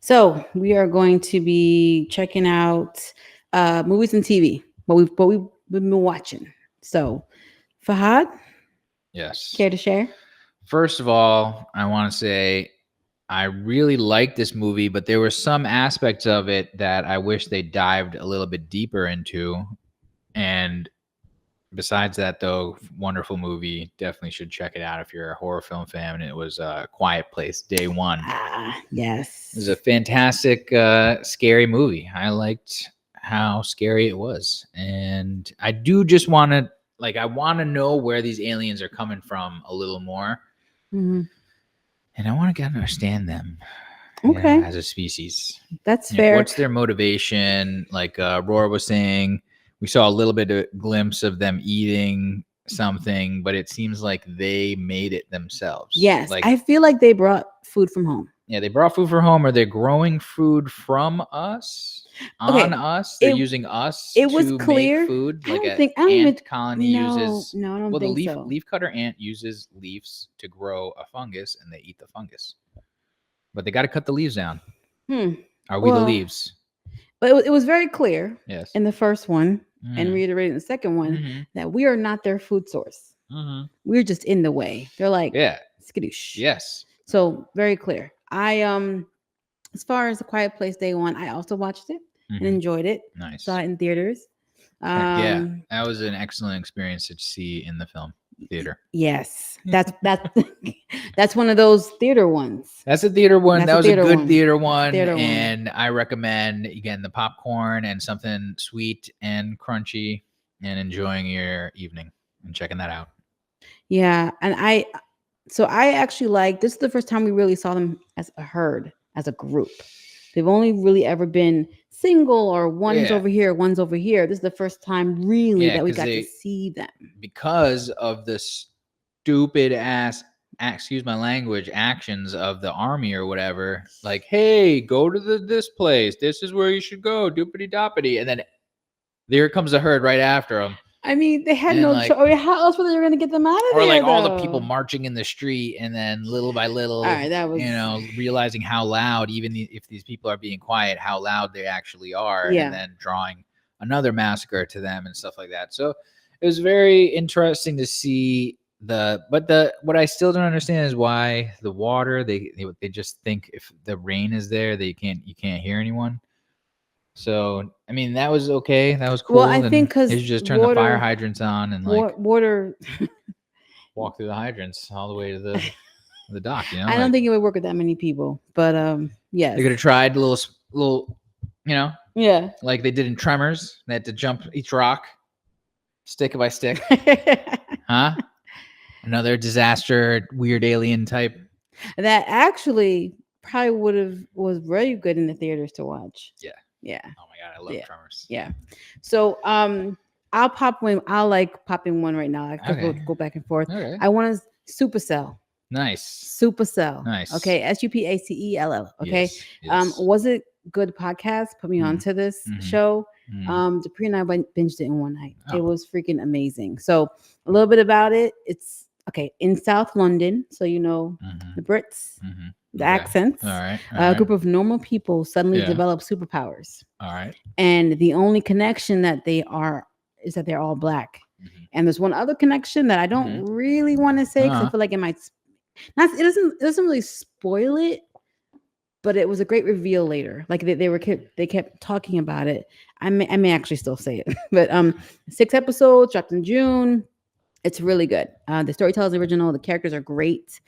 So we are going to be checking out movies and TV. We've been watching. So Fahad, Yes. care to share? First of all, I want to say I really liked this movie, but there were some aspects of it that I wish they dived a little bit deeper into. And besides that, though, wonderful movie. Definitely should check it out if you're a horror film fan. And it was Quiet Place Day One. Yes. It was a fantastic, scary movie. I liked how scary it was, and I do just want to I want to know where these aliens are coming from a little more, Mhm. and I want to get to understand them. Okay. As a species. That's fair. What's their motivation? Like Roar was saying, we saw a little bit of glimpse of them eating something, but it seems like they made it themselves. Yes, I feel like they brought food from home. Yeah, they brought food from home, or they're growing food from us, on us. They're using us it was to clear. make food. I Like don't an think. I don't ant even. colony uses. No, I don't Well, the think so. leaf cutter ant uses leaves to grow a fungus, and they eat the fungus. But they got to cut the leaves down. Are we the leaves? But it was very clear Yes. in the first one and reiterated in the second one that we are not their food source. We're just in the way. They're like, skadoosh. Yes. So very clear. I as far as The Quiet Place Day One, I also watched it and enjoyed it. Nice. Saw it in theaters. Yeah, that was an excellent experience to see in the film theater. Yes, that's that's one of those theater ones. That's a theater one. That was a good theater one, and I recommend again the popcorn and something sweet and crunchy, and enjoying your evening and checking that out. Yeah, and I actually like this is the first time we really saw them as a herd, as a group. They've only really ever been single or one's over here, one's over here. This is the first time really that we got to see them. Because of the stupid ass, excuse my language, actions of the army or whatever. Like, hey, go to this place. This is where you should go. Doopity doppity. And then there comes a herd right after them. I mean, they had no choice. How else were they going to get them out of there? Or like all the people marching in the street, and then little by little, that was, realizing how loud, even if these people are being quiet, how loud they actually are, and then drawing another massacre to them and stuff like that. So it was very interesting to see what I still don't understand is why the water, they just think if the rain is there, you can't hear anyone. So, I mean, that was okay. That was cool. Well, I think because they just turn the fire hydrants on and water walk through the hydrants all the way to the dock. I don't think it would work with that many people, but yes, they could have tried a little, yeah, like they did in Tremors. They had to jump each rock, stick by stick. Huh? Another disaster, weird alien type. That actually probably was very good in the theaters to watch. Yeah. Yeah. Oh my god, I love Tremors. Yeah. So I'll pop one. I'll like popping one right now. I could go back and forth. Okay. I want to Supacell. Nice. Supacell. Nice. Okay. Supacell. Okay. Yes. Was it good podcast? Put me onto this show. Dupree and I binged it in one night. It was freaking amazing. So a little bit about it. It's okay in South London. So the Brits. The accents. All right. A group of normal people suddenly develop superpowers. All right. And the only connection that they are is that they're all black. And there's one other connection that I don't really want to say because I feel like it might not. It doesn't really spoil it, but it was a great reveal later. Like they kept talking about it. I may actually still say it, but 6 episodes dropped in June. It's really good. The storyteller is original. The characters are great,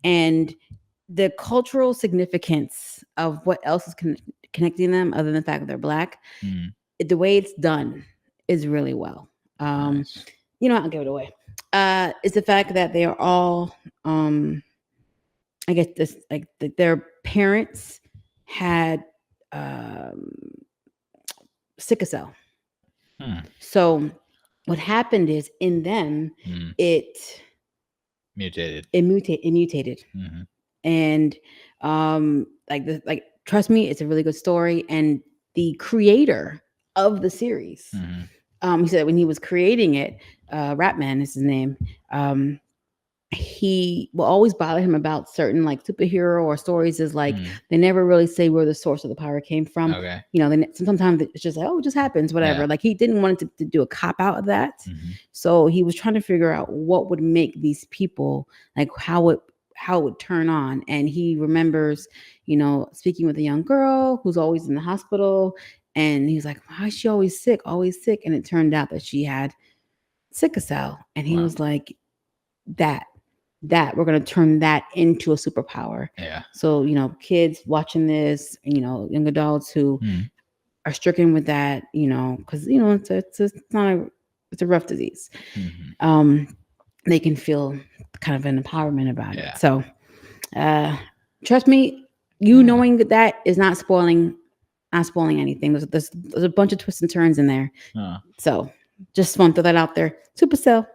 and the cultural significance of what else is connecting them other than the fact that they're black, the way it's done is really well. Nice. I'll give it away. It's the fact that they are all, I guess this, like their parents had Supacell. So what happened is in them, it mutated. It mutated. And trust me, it's a really good story. And the creator of the series, he said when he was creating it, Ratman is his name. he will always bother him about certain like superhero or stories is like they never really say where the source of the power came from. Okay. You know, sometimes it's just like, oh, it just happens, whatever. Yeah. Like he didn't want to do a cop out of that. So he was trying to figure out what would make these people like how it would turn on. And he remembers, you know, speaking with a young girl who's always in the hospital. And he's like, why is she always sick? Always sick. And it turned out that she had Supacell. And he was like, that we're going to turn that into a superpower. Yeah. So, you know, kids watching this, you know, young adults who are stricken with that, you know, because, you know, it's a rough disease. They can feel kind of an empowerment about it. So, trust me, knowing that is not spoiling anything. There's a bunch of twists and turns in there. So just want to throw that out there. Supacell.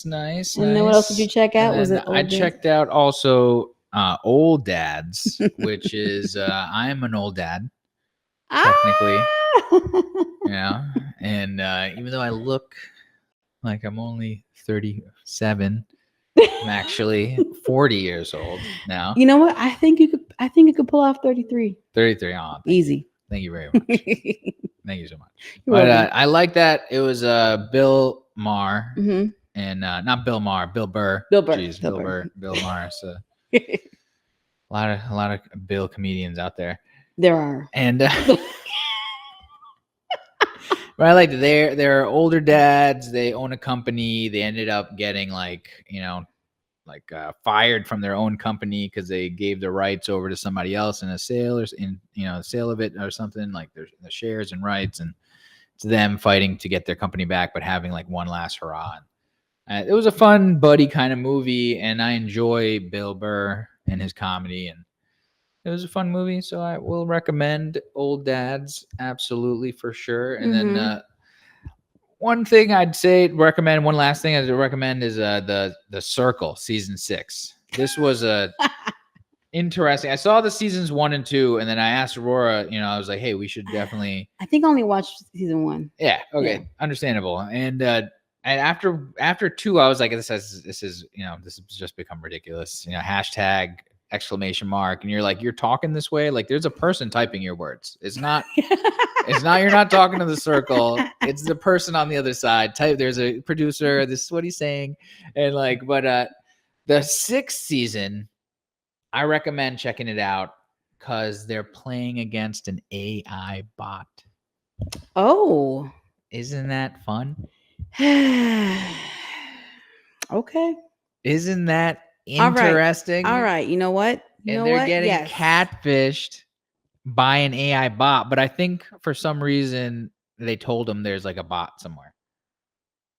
Nice. And then what else did you check out? Was it I checked out also Old Dads, which is I'm an old dad, technically. Yeah. And even though I look like I'm only 37, I'm actually 40 years old now. You know what? I think you could pull off 33. 33 on. Easy. Thank you very much. Thank you so much. But I like that it was Bill Maher and not Bill Maher, Bill Burr. Bill Burr. Jeez, Bill Maher. So a lot of Bill comedians out there. There are. And but I like that they're older dads. They own a company. They ended up getting fired from their own company because they gave the rights over to somebody else in a sale or in sale of it or something, like the shares and rights, and it's them fighting to get their company back, but having like one last hurrah. It was a fun buddy kind of movie, and I enjoy Bill Burr and his comedy, and it was a fun movie. So I will recommend Old Dads, absolutely, for sure. And then one thing I'd say recommend, one last thing I'd recommend is the Circle season 6. This was interesting. I saw the seasons 1 and 2, and then I asked Aurora, I was like, hey, we should definitely. I think I only watched season 1. Yeah. Okay. Yeah. Understandable. And after 2, I was like, this has just become ridiculous. Hashtag exclamation mark, and you're like, you're talking this way, like there's a person typing your words. It's not you're not talking to the Circle, it's the person on the other side. There's a producer, this is what he's saying. And but the 6th season, I recommend checking it out because they're playing against an AI bot. Oh, isn't that fun? Okay, isn't that interesting? All right. You know what? They're getting catfished by an AI bot, but I think for some reason they told them there's like a bot somewhere,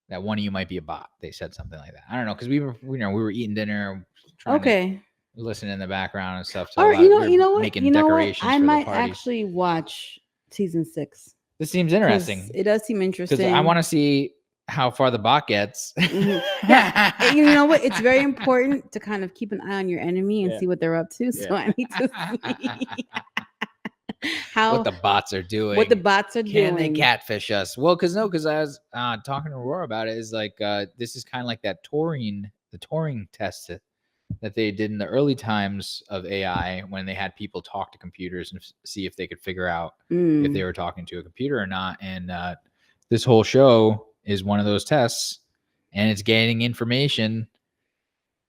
that one of you might be a bot. They said something like that. I don't know, because we were eating dinner, trying to listen in the background and stuff. So all right, you know what? Making decorations I might actually watch season 6. This seems interesting. It does seem interesting. Because I want to see how far the bot gets. Yeah. You know what? It's very important to kind of keep an eye on your enemy and see what they're up to. So I need to see what the bots are doing. Can they catfish us? Well, because I was talking to Aurora about it. Is like this is kind of like that the Turing test that they did in the early times of AI, when they had people talk to computers and see if they could figure out if they were talking to a computer or not. And this whole show is one of those tests, and it's getting information.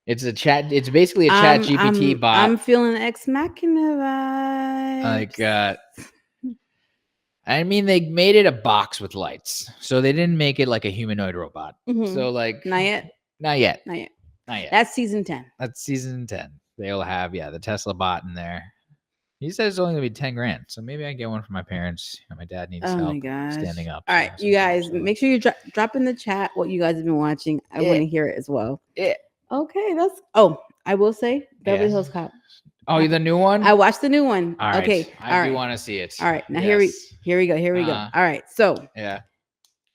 It's basically a chat GPT bot. I'm feeling Ex Machina vibes. I mean, they made it a box with lights, so they didn't make it like a humanoid robot. So not yet. That's season 10. That's season 10. They'll have the Tesla bot in there. He says it's only gonna be $10,000, so maybe I get one for my parents. My dad needs help standing up. All right, you guys, make sure you drop in the chat what you guys have been watching. I want to hear it as well. Yeah. Okay, I will say Beverly Hills Cop. Oh, the new one? I watched the new one. All right. Okay. I do want to see it. All right. Now here we go. All right. So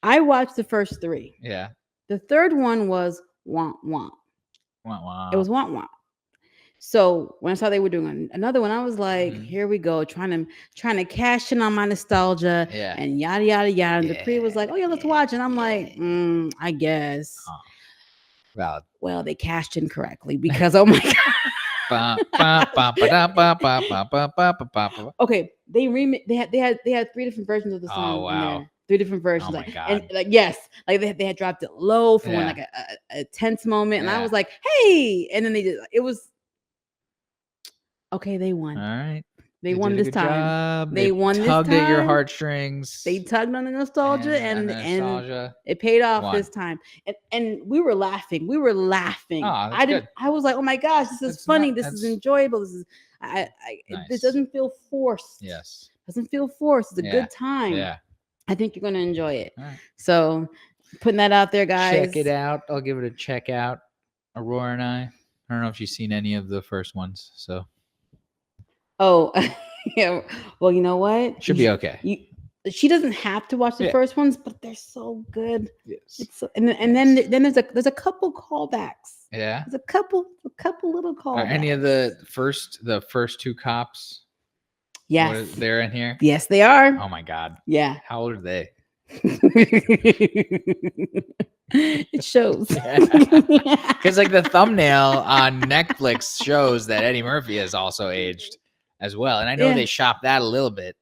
I watched the first 3. Yeah. The third one was Womp Womp. Womp Womp. It was Womp Womp. So when I saw they were doing another one, I was like, here we go, trying to cash in on my nostalgia and yada yada yada. And the pre was like, oh yeah, let's watch. And I'm like, I guess. Valid. Well, they cashed in correctly because oh my god. Okay, they had 3 different versions of the song in there. 3 different versions. Oh my like, God. and like they had dropped it low for when like a tense moment, and I was like, hey, and then they did. It was okay. They won. All right. They won this time. Job. They won this time. Tugged at your heartstrings. They tugged on the nostalgia, and it paid off this time. And we were laughing. Oh, that's I was like, oh my gosh, this is funny. This is enjoyable. This is nice. This doesn't feel forced. Yes. Doesn't feel forced. It's a good time. Yeah. I think you're gonna enjoy it. Right. So putting that out there, guys. Check it out. I'll give it a check out. Aurora and I don't know if you've seen any of the first ones, so. Oh, yeah. Well, you know what? Should be okay. She doesn't have to watch the first ones, but they're so good. Yes. And then there's a couple callbacks. Yeah. There's a couple little callbacks. Are any of the first 2 cops? Yes. They're in here? Yes, they are. Oh my God. Yeah. How old are they? It shows. Because like the thumbnail on Netflix shows that Eddie Murphy has also aged as well. And I know they shopped that a little bit.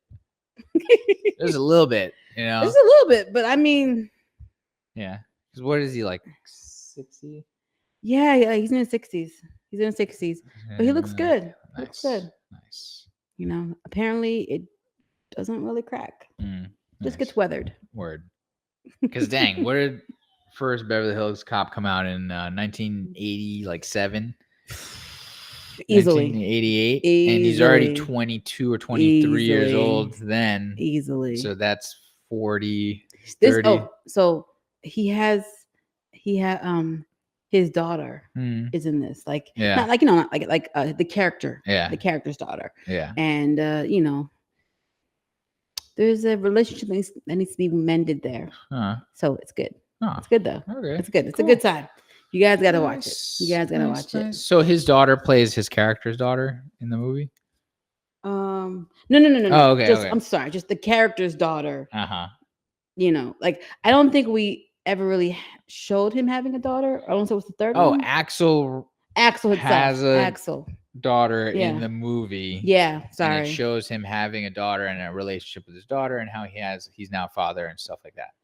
There's a little bit, you know. There's a little bit, but I mean. Yeah. Because what is he, like 60? Yeah, he's in his 60s. But he looks good. Nice. He looks good. Nice. You know, apparently it doesn't really crack. Just gets weathered. Word. Because dang, what did first Beverly Hills Cop come out in 1980, like 7? Easily. 1988, and he's already 22 or 23 years old then. Easily. So that's 40, 30. So he had his daughter is in this, like not like the character, the character's daughter, and you know, there's a relationship that needs to be mended there. So it's good. It's good though. Okay. It's good. It's a good time. You guys gotta watch it. Watch it. So his daughter plays his character's daughter in the movie. No. Oh, okay. I'm sorry. Just the character's daughter. You know, like I don't think we ever really showed him having a daughter. I don't know if it was the third one. Axel has a daughter in the movie. Yeah, sorry. And it shows him having a daughter and a relationship with his daughter and how he's now a father and stuff like that.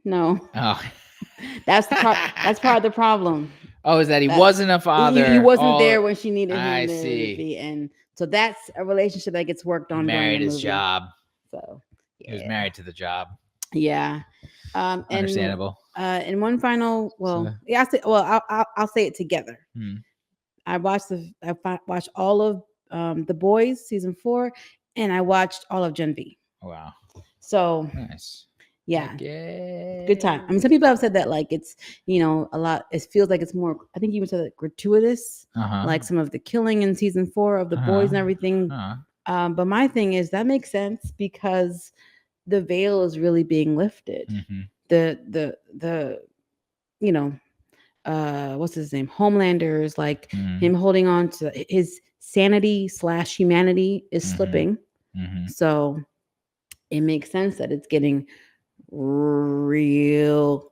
No. Oh. That's part of the problem. Oh, is that he wasn't a father? He wasn't there when she needed him. I see. And so that's a relationship that gets worked on. Married his job. So he was married to the job. Yeah. Understandable. And one final, I'll say it together. I watched all of The Boys season 4, and I watched all of Gen V. Wow. So nice. Yeah. Good time. I mean, some people have said that like it's, you know, a lot, it feels like it's more, I think you even said like gratuitous, like some of the killing in season 4 of The Boys and everything. But my thing is that makes sense because the veil is really being lifted. The you know, what's his name? Homelander's like him holding on to his sanity / humanity is slipping. So it makes sense that it's getting real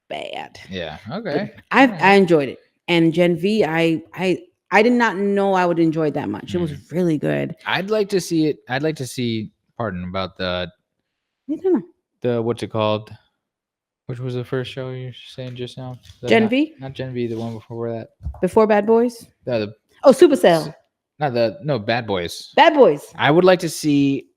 bad. Yeah. Okay. I enjoyed it. And Gen V, I did not know I would enjoy it that much. It was really good. I'd like to see it. I'd like to see, pardon, about the what's it called? Which was the first show you're saying just now? Gen V? Not Gen V, the one before that. Before Bad Boys? Supacell. Bad Boys. Bad Boys. I would like to see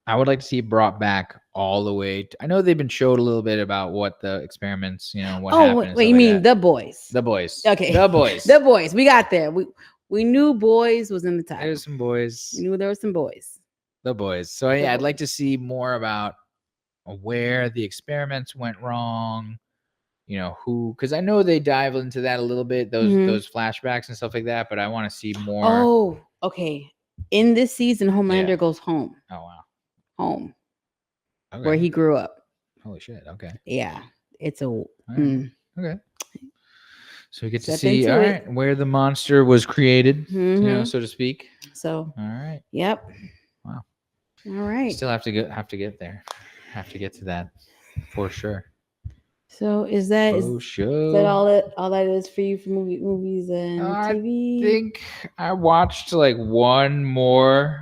it brought back all the way. I know they've been showed a little bit about what the experiments, you know, what happened. Wait, you mean The Boys? The Boys. Okay. The Boys. The Boys. We got there. We knew Boys was in the title. There's some boys. We knew there were some boys. The Boys. So yeah, I'd like to see more about where the experiments went wrong. You know, because I know they dive into that a little bit, those flashbacks and stuff like that, but I want to see more. Oh, okay. In this season, Homelander goes home. Oh, wow. Home. Okay. Where he grew up. Holy shit. Okay. Yeah. It's a... Okay. So we get to see, where the monster was created, you know, so to speak. So. All right. Yep. Wow. All right. Still have to get there. Have to get to that. For sure. So is that all that is for you for movies and TV? I think I watched like one more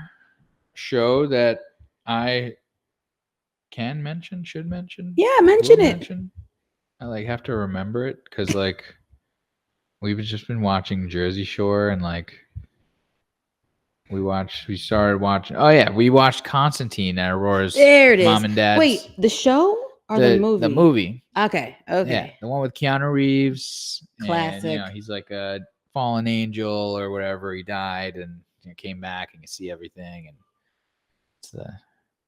show that I should mention. Yeah, mention it. I like have to remember it because like we've just been watching Jersey Shore and like we started watching. Oh yeah, we watched Constantine at Aurora's mom and dad's. Wait, the show or the movie? The movie. Okay. Yeah, the one with Keanu Reeves. Classic. And, you know, he's like a fallen angel or whatever. He died and came back and you see everything. And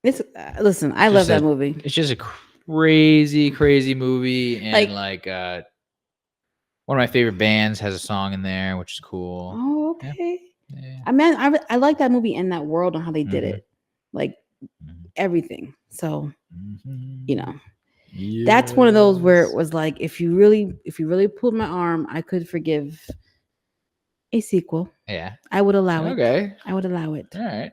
listen, I love that movie. It's just a crazy, crazy movie. And like one of my favorite bands has a song in there, which is cool. Oh, okay. Yeah. I like that movie and that world and how they did it. Like everything. So, you know. Yeah. That's one of those where it was like, if you really pulled my arm, I could forgive a sequel. Yeah. I would allow it. Okay. I would allow it. All right.